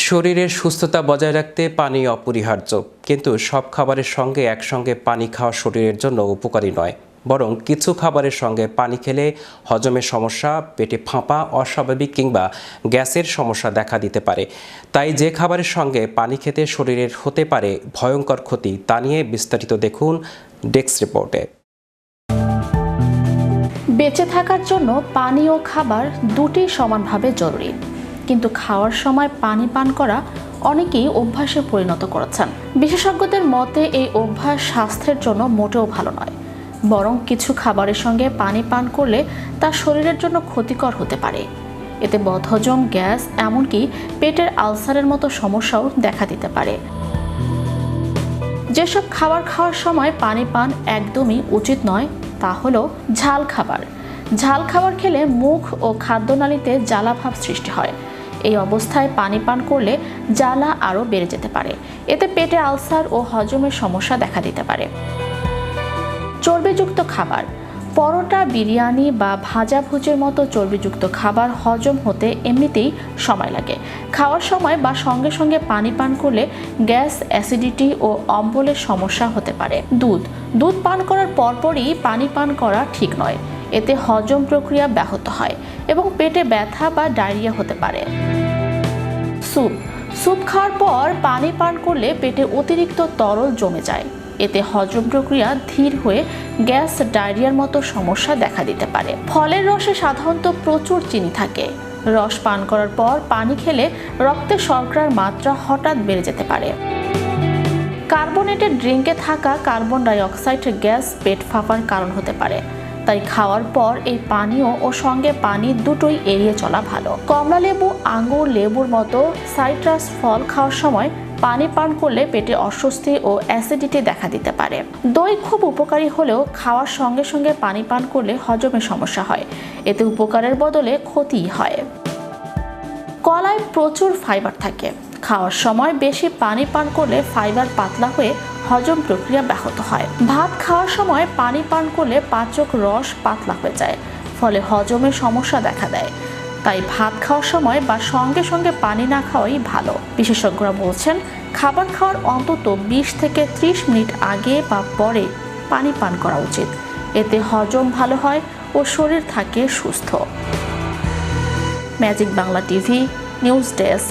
শরীরের সুস্থতা বজায় রাখতে পানি অপরিহার্য, কিন্তু সব খাবারের সঙ্গে একসঙ্গে পানি খাওয়া শরীরের জন্য উপকারী নয়। বরং কিছু খাবারের সঙ্গে পানি খেলে হজমের সমস্যা, পেটে ফাঁপা, অস্বাভাবিক কিংবা গ্যাসের সমস্যা দেখা দিতে পারে। তাই যে খাবারের সঙ্গে পানি খেতে শরীরের হতে পারে ভয়ঙ্কর ক্ষতি, তা নিয়ে বিস্তারিত দেখুন ডেস্ক রিপোর্টে। বেঁচে থাকার জন্য পানি ও খাবার দুটি সমানভাবে জরুরি, কিন্তু খাওয়ার সময় পানি পান করা অনেকেই অভ্যাসে পরিণত করেছেন। বিশেষজ্ঞদের মতে এই অভ্যাস স্বাস্থ্যের জন্য মোটেও ভালো নয়, বরং কিছু খাবারের সঙ্গে পানি পান করলে তা শরীরের জন্য ক্ষতিকর হতে পারে। এতে বদহজম, গ্যাস, এমনকি পেটের আলসারের মতো সমস্যাও দেখা দিতে পারে। যেসব খাবার খাওয়ার সময় পানি পান একদমই উচিত নয় তা হলো ঝাল খাবার। ঝাল খাবার খেলে মুখ ও খাদ্যনালীতে জ্বালাভাব সৃষ্টি হয়। এই অবস্থায় পানি পান করলে জ্বালা আরও বেড়ে যেতে পারে। এতে পেটে আলসার ও হজমের সমস্যা দেখা দিতে পারে। চর্বিযুক্ত খাবার, পরোটা, বিরিয়ানি বা ভাজাভুজির মতো চর্বিযুক্ত খাবার হজম হতে এমনিতেই সময় লাগে। খাওয়ার সময় বা সঙ্গে সঙ্গে পানি পান করলে গ্যাস, অ্যাসিডিটি ও অম্বলের সমস্যা হতে পারে। দুধ পান করার পরপরই পানি পান করা ঠিক নয়। এতে হজম প্রক্রিয়া ব্যাহত হয় এবং পেটে ব্যথা বা ডায়রিয়া হতে পারে। স্যুপ খাওয়ার পর পানি পান করলে পেটে অতিরিক্ত তরল জমে যায়। এতে হজম প্রক্রিয়া ধীর হয়ে গ্যাস, ডায়রিয়ার মতো সমস্যা দেখা দিতে পারে। ফলের রসে সাধারণত প্রচুর চিনি থাকে। রস পান করার পর পানি খেলে রক্তে শর্করার মাত্রা হঠাৎ বেড়ে যেতে পারে। কার্বোনেটেড ড্রিঙ্কে থাকা কার্বন ডাই অক্সাইড গ্যাস পেট ফাঁপার কারণ হতে পারে। তাই খাওয়ার পর এই পানীয় ও সঙ্গে পানি দুটোই এড়িয়ে চলা ভালো। কমলা লেবু, আঙ্গুর, লেবুর মতো সাইট্রাস ফল খাওয়ার সময় পানি পান করলে পেটে অস্বস্তি ও অ্যাসিডিটি দেখা দিতে পারে। দই খুব উপকারী হলেও খাওয়ার সঙ্গে সঙ্গে পানি পান করলে হজমের সমস্যা হয়। এতে উপকারের বদলে ক্ষতিই হয়। কলায় প্রচুর ফাইবার থাকে। খাওয়ার সময় বেশি পানি পান করলে ফাইবার পাতলা হয়ে হজম প্রক্রিয়া ব্যাহত হয়। ভাত খাওয়ার সময় পানি পান করলে পাচক রস পাতলা হয়ে যায়, ফলে হজমের সমস্যা দেখা দেয়। তাই ভাত খাওয়ার সময় বা সঙ্গে সঙ্গে পানি না খাওয়াই ভালো। বিশেষজ্ঞরা বলছেন, খাবার খাওয়ার অন্তত 20 থেকে 30 মিনিট আগে বা পরে পানি পান করা উচিত। এতে হজম ভালো হয় ও শরীর থাকে সুস্থ। Magic Bangla TV, news desk.